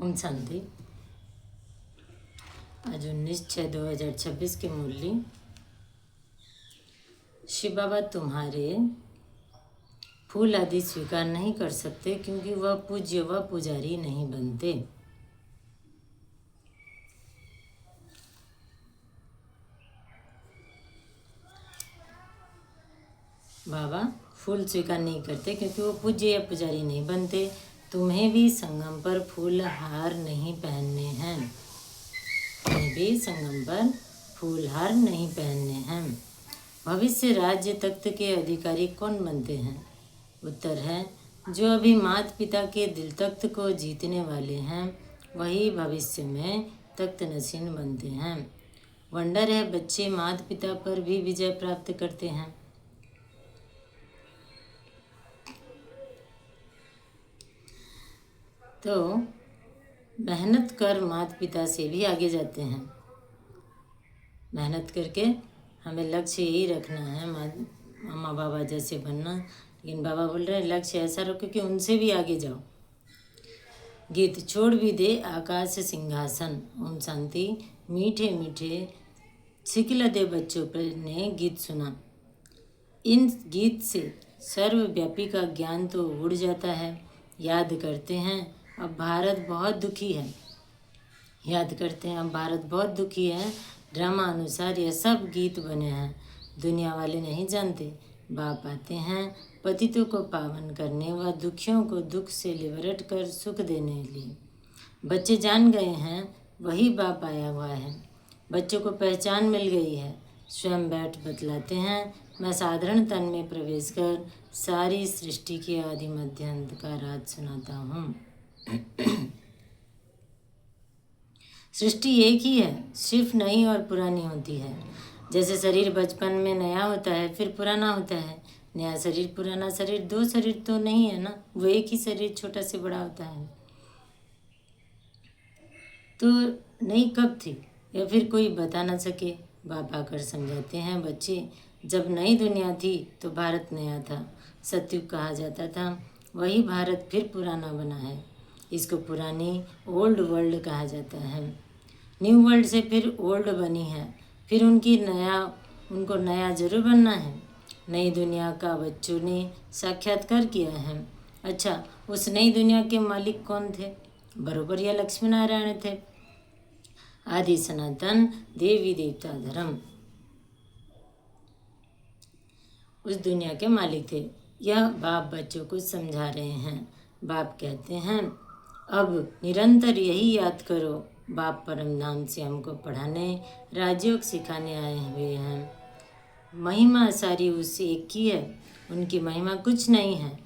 ओम शांति। आज 19/6/2026 की मुरली। शिव बाबा तुम्हारे फूल आदि स्वीकार नहीं कर सकते क्योंकि वह पूज्य व पुजारी नहीं बनते। बाबा फूल स्वीकार नहीं करते क्योंकि वो पूज्य या पुजारी नहीं बनते। तुम्हें भी संगम पर फूल हार नहीं पहनने हैं। तुम्हें भी संगम पर फूल हार नहीं पहनने हैं। भविष्य राज्य तख्त के अधिकारी कौन बनते हैं? उत्तर है, जो अभी माता पिता के दिल तख्त को जीतने वाले हैं वही भविष्य में तख्त नशीन बनते हैं। वंडर है, बच्चे माता पिता पर भी विजय प्राप्त करते हैं। तो मेहनत कर माता पिता से भी आगे जाते हैं। मेहनत करके हमें लक्ष्य यही रखना है, मामा बाबा जैसे बनना। लेकिन बाबा बोल रहे हैं लक्ष्य ऐसा रखो कि उनसे भी आगे जाओ। गीत छोड़ भी दे आकाश सिंहासन। ओम शांति। मीठे मीठे सिखला दे बच्चों पर ने गीत सुना। इन गीत से सर्वव्यापी का ज्ञान तो उड़ जाता है। याद करते हैं अब भारत बहुत दुखी है। याद करते हैं अब भारत बहुत दुखी है। ड्रामा अनुसार यह सब गीत बने हैं। दुनिया वाले नहीं जानते। बाप आते हैं पतितों को पावन करने व दुखियों को दुख से लिबरेट कर सुख देने लिए। बच्चे जान गए हैं वही बाप आया हुआ है। बच्चों को पहचान मिल गई है। स्वयं बैठ बतलाते हैं, मैं साधारण तन में प्रवेश कर सारी सृष्टि के आदि मध्य अंत का राज सुनाता हूँ। सृष्टि एक ही है, सिर्फ नई और पुरानी होती है। जैसे शरीर बचपन में नया होता है फिर पुराना होता है। नया शरीर पुराना शरीर, दो शरीर तो नहीं है ना, वो एक ही शरीर छोटा से बड़ा होता है। तो नई कब थी या फिर कोई बता ना सके। बाप आकर समझाते हैं, बच्चे जब नई दुनिया थी तो भारत नया था, सतयुग कहा जाता था। वही भारत फिर पुराना बना है। इसको पुरानी ओल्ड वर्ल्ड कहा जाता है। न्यू वर्ल्ड से फिर ओल्ड बनी है, फिर उनको नया जरूर बनना है। नई दुनिया का बच्चों ने साक्षात्कार किया है। अच्छा, उस नई दुनिया के मालिक कौन थे? बरोबर यह लक्ष्मी नारायण थे। आदि सनातन देवी देवता धर्म उस दुनिया के मालिक थे। यह बाप बच्चों को समझा रहे हैं। बाप कहते हैं अब निरंतर यही याद करो, बाप परम धाम से हमको पढ़ाने राजयोग सिखाने आए हुए हैं। महिमा सारी उस एक की है, उनकी महिमा कुछ नहीं है।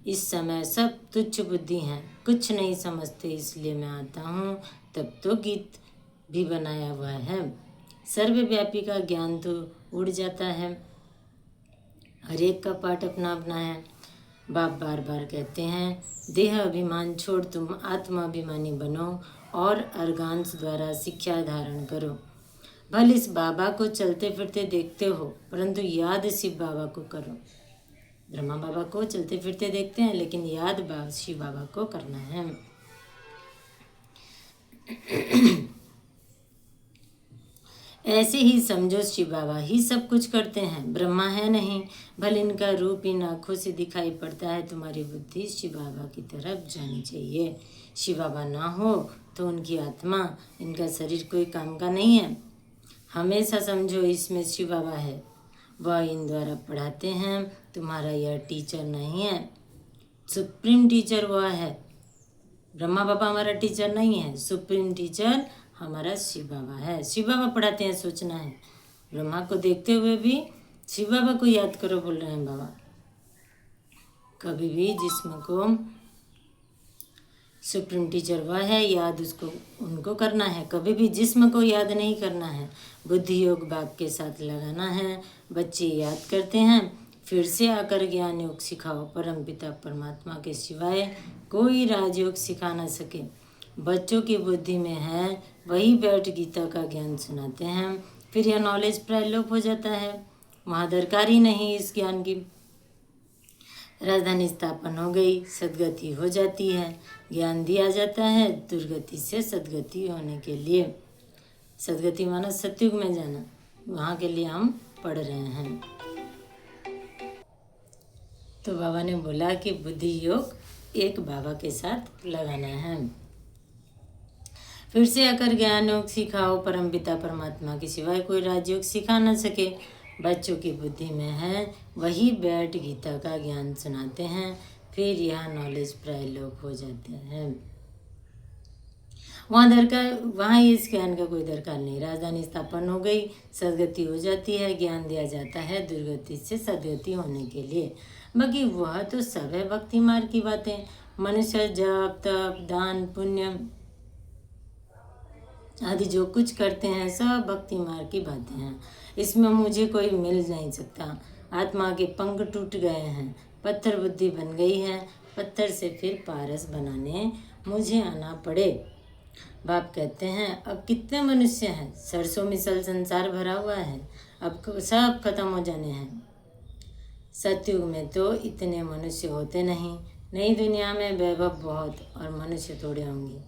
इस समय सब तुच्छ बुद्धि हैं, कुछ नहीं समझते, इसलिए मैं आता हूँ। तब तो गीत भी बनाया हुआ है। सर्वव्यापी का ज्ञान तो उड़ जाता है। हर एक का पाठ अपना अपना है। बाप बार बार कहते हैं, देह अभिमान छोड़ तुम आत्माभिमानी बनो और अर्गान्स द्वारा शिक्षा धारण करो। भले इस बाबा को चलते फिरते देखते हो परंतु याद शिव बाबा को करो। ब्रह्मा बाबा को चलते फिरते देखते हैं लेकिन याद शिव बाबा को करना है। ऐसे ही समझो शिव बाबा ही सब कुछ करते हैं, ब्रह्मा है नहीं। भले इनका रूप इन आँखों से दिखाई पड़ता है, तुम्हारी बुद्धि शिव बाबा की तरफ जानी चाहिए। शिव बाबा ना हो तो उनकी आत्मा, इनका शरीर कोई काम का नहीं है। हमेशा समझो इसमें शिव बाबा है, वह इन द्वारा पढ़ाते हैं। तुम्हारा यह टीचर नहीं है, सुप्रीम टीचर वह है। ब्रह्मा बाबा हमारा टीचर नहीं है, सुप्रीम टीचर हमारा शिव बाबा है। शिव बाबा पढ़ाते हैं, सोचना है। ब्रह्मा को देखते हुए भी शिव बाबा को याद करो बोल रहे हैं बाबा। कभी भी जिस्म को सुप्रीम टीचर वह है, याद उसको उनको करना है। कभी भी जिस्म को याद नहीं करना है, बुद्धि योग बाप के साथ लगाना है। बच्चे याद करते हैं, फिर से आकर ज्ञान योग सिखाओ। परम पिता परमात्मा के सिवाय कोई राजयोग सिखा ना सके। बच्चों की बुद्धि में है वही बैठ गीता का ज्ञान सुनाते हैं। फिर यह नॉलेज प्राय लोप हो जाता है, वहाँ दरकार ही नहीं इस ज्ञान की। राजधानी स्थापन हो गई, सद्गति हो जाती है, ज्ञान दिया जाता है दुर्गति से सद्गति होने के लिए। सद्गति माना सतयुग में जाना, वहाँ के लिए हम पढ़ रहे हैं। तो बाबा ने बोला कि बुद्धि योग एक बाबा के साथ लगाना है। फिर से आकर ज्ञान योग सिखाओ, परमपिता परमात्मा के सिवाय कोई राजयोग सिखा न सके। बच्चों की बुद्धि में है वही बैठ गीता का ज्ञान सुनाते हैं, फिर यह नॉलेज प्राय लोग हो जाते हैं। वहाँ इस ज्ञान का कोई दरकार नहीं। राजधानी स्थापन हो गई, सदगति हो जाती है, ज्ञान दिया जाता है दुर्गति से सदगति होने के लिए। बाकी वह तो सब है भक्ति मार्ग की बातें। मनुष्य जप तप दान पुण्य आदि जो कुछ करते हैं सब भक्ति मार्ग की बातें हैं। इसमें मुझे कोई मिल नहीं सकता। आत्मा के पंख टूट गए हैं, पत्थर बुद्धि बन गई है, पत्थर से फिर पारस बनाने मुझे आना पड़े। बाप कहते हैं अब कितने मनुष्य हैं, सरसों मिसल संसार भरा हुआ है, अब सब खत्म हो जाने हैं। सतयुग में तो इतने मनुष्य होते नहीं, नई दुनिया में वैभव बहुत और मनुष्य थोड़े होंगे।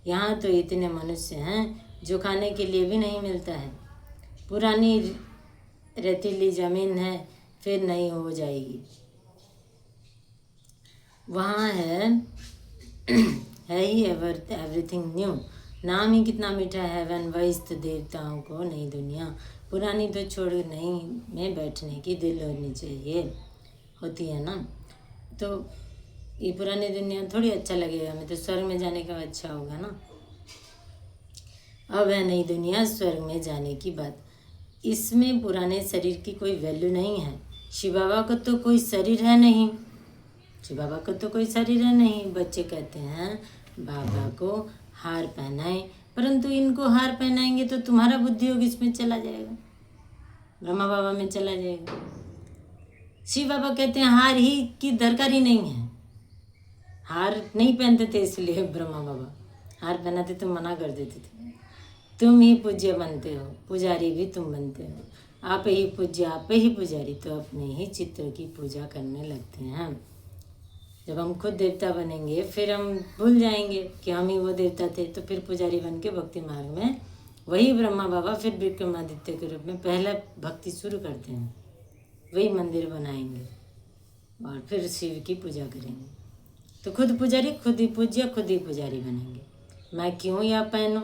यहाँ तो इतने मनुष्य हैं जो खाने के लिए भी नहीं मिलता है। पुरानी रेतीली जमीन है, फिर नई हो जाएगी। वहाँ है ही एवरीथिंग न्यू। नाम ही कितना मीठा है, हेवन वैस्त देवताओं को नई दुनिया। पुरानी तो छोड़ नई में बैठने की दिल होनी चाहिए, होती है ना। तो ये पुरानी दुनिया थोड़ी अच्छा लगेगा, हमें तो स्वर्ग में जाने का अच्छा होगा ना। अब है नई दुनिया, स्वर्ग में जाने की बात। इसमें पुराने शरीर की कोई वैल्यू नहीं है। शिव बाबा को तो कोई शरीर है नहीं, शिव बाबा को तो कोई शरीर है नहीं। बच्चे कहते हैं बाबा को हार पहनाएं, परंतु इनको हार पहनाएंगे तो तुम्हारा बुद्धि योग इसमें चला जाएगा, ब्रह्मा बाबा में चला जाएगा। शिव बाबा कहते हैं हार ही की दरकार ही नहीं है। हार नहीं पहनते थे इसलिए ब्रह्मा बाबा, हार पहनाते तो मना कर देते थे। तुम ही पूज्य बनते हो, पुजारी भी तुम बनते हो। आप ही पूज्य आप ही पुजारी, तो अपने ही चित्र की पूजा करने लगते हैं। जब हम खुद देवता बनेंगे फिर हम भूल जाएंगे कि हम ही वो देवता थे। तो फिर पुजारी बन के भक्ति मार्ग में वही ब्रह्मा बाबा फिर विक्रमादित्य के रूप में पहला भक्ति शुरू करते हैं, वही मंदिर बनाएंगे और फिर शिव की पूजा करेंगे। तो खुद पुजारी, खुद ही पूज्य, खुद ही पुजारी बनेंगे। मैं क्यों या पहनूं,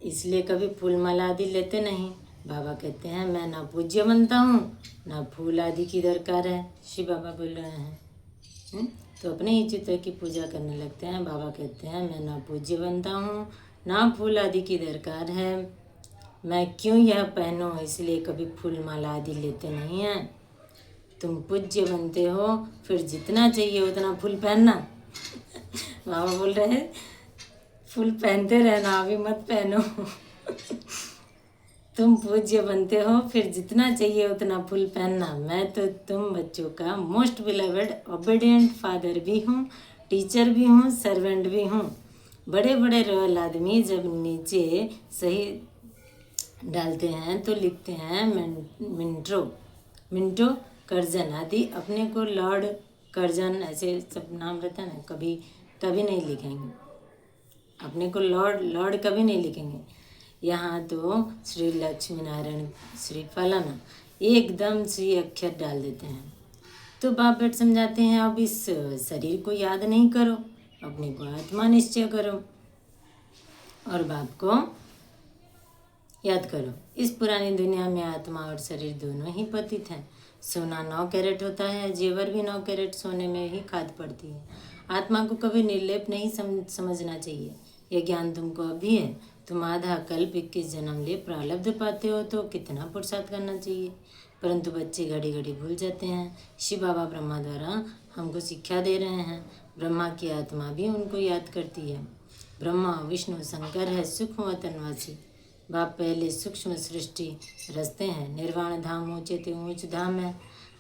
इसलिए कभी फूल माला आदि लेते नहीं। बाबा कहते हैं मैं ना पूज्य बनता हूँ ना फूल आदि की दरकार है। शिव बाबा बोल रहे हैं। तो अपने ही चित्र की पूजा करने लगते हैं। बाबा कहते हैं मैं ना पूज्य बनता हूँ ना फूल आदि की दरकार है। मैं क्यों यह पहनूं, इसलिए कभी फूल माला आदि लेते नहीं हैं। तुम पूज्य बनते हो, फिर जितना चाहिए उतना फूल पहनना। बाबा बोल रहे हैं फूल पहनते रहना, अभी मत पहनो। तुम पूज्य बनते हो, फिर जितना चाहिए उतना फूल पहनना। मैं तो तुम बच्चों का मोस्ट बिलवेड ओबीडियंट फादर भी हूँ, टीचर भी हूँ, सर्वेंट भी हूँ। बड़े बड़े रॉयल आदमी जब नीचे सही डालते हैं तो लिखते हैं मिंटो कर्जन आदि। अपने को लॉर्ड कर्जन ऐसे सब नाम रहता है ना, कभी नहीं लिखेंगे अपने को लॉर्ड कभी नहीं लिखेंगे। यहाँ तो श्री लक्ष्मी नारायण श्री फलाना एकदम श्री अक्षर डाल देते हैं। तो बाप बेट समझाते हैं अब इस शरीर को याद नहीं करो, अपने को आत्मा निश्चय करो और बाप को याद करो। इस पुरानी दुनिया में आत्मा और शरीर दोनों ही पतित हैं। सोना 9 कैरेट होता है, जेवर भी 9 कैरेट सोने में ही खाद पड़ती है। आत्मा को कभी निर्लेप नहीं समझना चाहिए। यह ज्ञान तुमको अभी है। तुम आधा कल्प 21 जन्म ले प्रारब्ध पाते हो तो कितना पुरुषार्थ करना चाहिए, परंतु बच्चे घड़ी घड़ी भूल जाते हैं। शिव बाबा ब्रह्मा द्वारा हमको शिक्षा दे रहे हैं। ब्रह्मा की आत्मा भी उनको याद करती है। ब्रह्मा विष्णु शंकर है सूक्ष्म वतनवासी। बाप पहले सूक्ष्म सृष्टि रचते हैं। निर्वाण धाम ऊँचे ते ऊँच धाम है।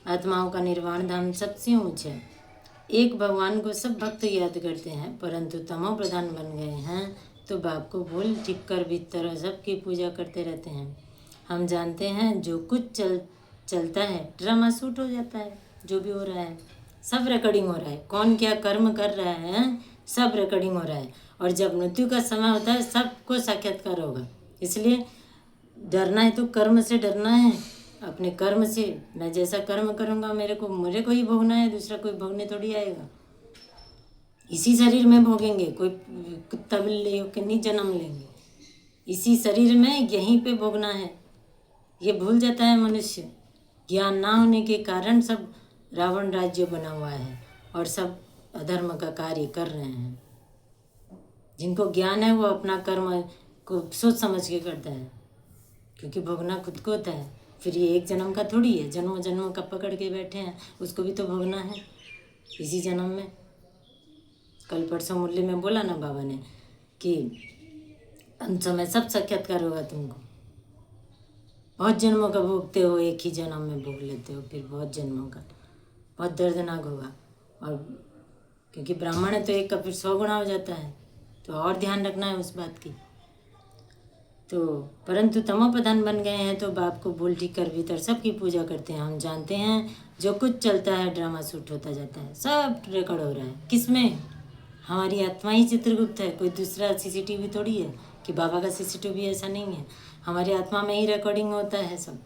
आत्माओं का निर्वाण धाम सबसे ऊँच है। एक भगवान को सब भक्त याद करते हैं, परंतु तमो प्रधान बन गए हैं तो बाप को भूल ठीक कर भीतर सबकी पूजा करते रहते हैं। हम जानते हैं जो कुछ चलता है ड्रामा शूट हो जाता है। जो भी हो रहा है सब रिकॉर्डिंग हो रहा है। कौन क्या कर्म कर रहा है सब रिकॉर्डिंग हो रहा है। और जब मृत्यु का समय होता है सबको साक्षात्कार होगा। इसलिए डरना है तो कर्म से डरना है, अपने कर्म से। मैं जैसा कर्म करूँगा मेरे को ही भोगना है, दूसरा कोई भोगने थोड़ी आएगा। इसी शरीर में भोगेंगे, कोई कुत्ता बिल्ली होकर नहीं जन्म लेंगे, इसी शरीर में यहीं पे भोगना है। ये भूल जाता है मनुष्य। ज्ञान ना होने के कारण सब रावण राज्य बना हुआ है और सब अधर्म का कार्य कर रहे हैं। जिनको ज्ञान है वो अपना कर्म को सोच समझ के करता है, क्योंकि भोगना खुद को होता है। फिर ये एक जन्म का थोड़ी है, जन्मों जन्मों का पकड़ के बैठे हैं, उसको भी तो भोगना है इसी जन्म में। कल परसों मुरली में बोला ना बाबा ने कि अंत समय सब साक्षात्कार होगा तुमको। बहुत जन्मों का भोगते हो, एक ही जन्म में भोग लेते हो, फिर बहुत जन्मों का बहुत दर्दनाक होगा। और क्योंकि ब्राह्मण है तो एक का फिर 100 गुना हो जाता है, तो और ध्यान रखना है उस बात की। तो परंतु तमोप्रधान बन गए हैं तो बाप को भूल ठीक कर भीतर सबकी पूजा करते हैं। हम जानते हैं जो कुछ चलता है ड्रामा शूट होता जाता है, सब रिकॉर्ड हो रहा है। किसमें? हमारी आत्मा ही चित्रगुप्त है, कोई दूसरा सीसीटीवी थोड़ी है कि बाबा का सीसीटीवी ऐसा नहीं है। हमारी आत्मा में ही रिकॉर्डिंग होता है सब।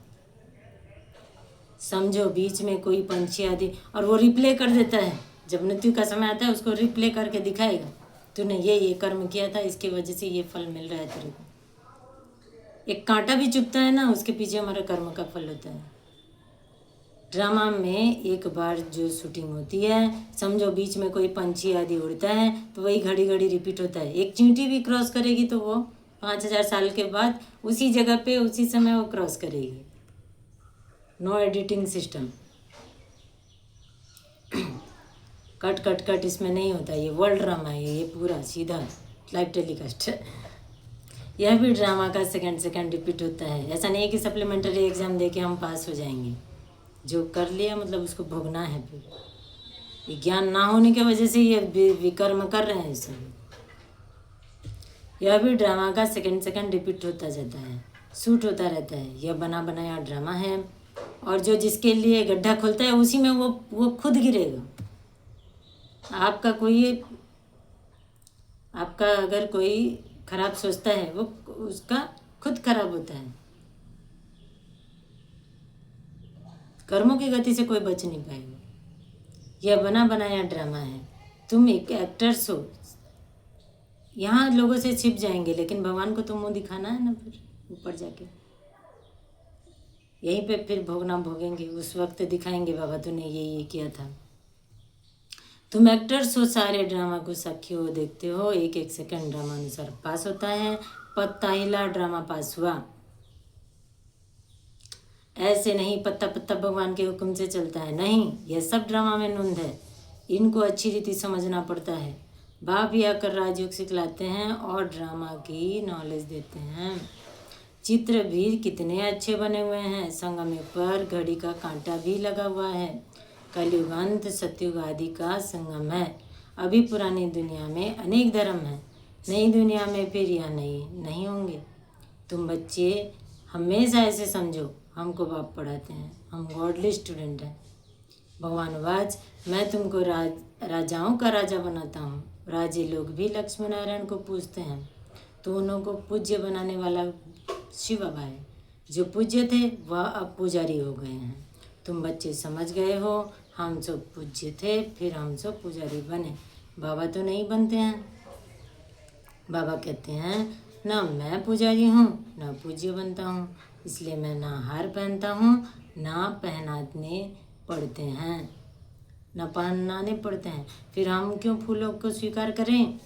समझो बीच में कोई पंछी आदि, और वो रिप्ले कर देता है। जब मृत्यु का समय आता है उसको रिप्ले करके दिखाएगा, तूने ये कर्म किया था, इसकी वजह से ये फल मिल रहा है तेरे को। एक कांटा भी चुभता है ना, उसके पीछे हमारा कर्म का फल होता है। ड्रामा में एक बार जो शूटिंग होती है, समझो बीच में कोई पंछी आदि उड़ता है तो वही घड़ी घड़ी रिपीट होता है। एक चींटी भी क्रॉस करेगी तो वो 5000 साल के बाद उसी जगह पे उसी समय वो क्रॉस करेगी। No editing system, cut cut cut इसमें नहीं होता। ये वर्ल्ड ड्रामा है, ये पूरा सीधा लाइव टेलीकास्ट है। यह भी ड्रामा का सेकंड रिपीट होता है। ऐसा नहीं है कि सप्लीमेंट्री एग्जाम दे के हम पास हो जाएंगे। जो कर लिया मतलब उसको भोगना है। फिर ये ज्ञान ना होने की वजह से ये विकर्म कर रहे हैं इसे। यह भी ड्रामा का सेकंड रिपीट होता जाता है, शूट होता रहता है। यह बना बनाया ड्रामा है, और जो जिसके लिए गड्ढा खोलता है उसी में वो खुद गिरेगा। आपका अगर कोई खराब सोचता है वो उसका खुद खराब होता है। कर्मों की गति से कोई बच नहीं पाएगा। यह बना बनाया ड्रामा है। तुम एक एक्टर्स हो, यहाँ लोगों से छिप जाएंगे, लेकिन भगवान को तो मुंह दिखाना है ना। फिर ऊपर जाके यहीं पे फिर भोगना भोगेंगे। उस वक्त दिखाएंगे बाबा तूने ये किया था। तुम एक्टर्स हो, सारे ड्रामा को साक्षी हो, देखते हो। एक एक सेकंड ड्रामा अनुसार पास होता है। पत्ता हिला ड्रामा पास हुआ। ऐसे नहीं पत्ता पत्ता भगवान के हुक्म से चलता है, नहीं। यह सब ड्रामा में नूंद है। इनको अच्छी रीति समझना पड़ता है। बाप भी आकर राजयोग सिखलाते हैं और ड्रामा की नॉलेज देते हैं। चित्र भी कितने अच्छे बने हुए हैं। संगम पर घड़ी का कांटा भी लगा हुआ है। कलयुग अंत सतयुग आदि का संगम है। अभी पुरानी दुनिया में अनेक धर्म हैं, नई दुनिया में फिर यह नहीं होंगे। तुम बच्चे हमेशा ऐसे समझो, हमको बाप पढ़ाते हैं, हम गॉडली स्टूडेंट हैं। भगवान वाज, मैं तुमको राजाओं का राजा बनाता हूँ। राजे लोग भी लक्ष्मी नारायण को पूजते हैं, तो उन्हों को पूज्य बनाने वाला शिव बाबा है। जो पूज्य थे वह अब पुजारी हो गए हैं। तुम बच्चे समझ गए हो, हम सब पूज्य थे, फिर हम सब पुजारी बने। बाबा तो नहीं बनते हैं। बाबा कहते हैं ना मैं पुजारी हूँ ना पूज्य बनता हूँ, इसलिए मैं ना हार पहनता हूँ ना पहनाने पड़ते हैं। फिर हम क्यों फूलों को स्वीकार करें?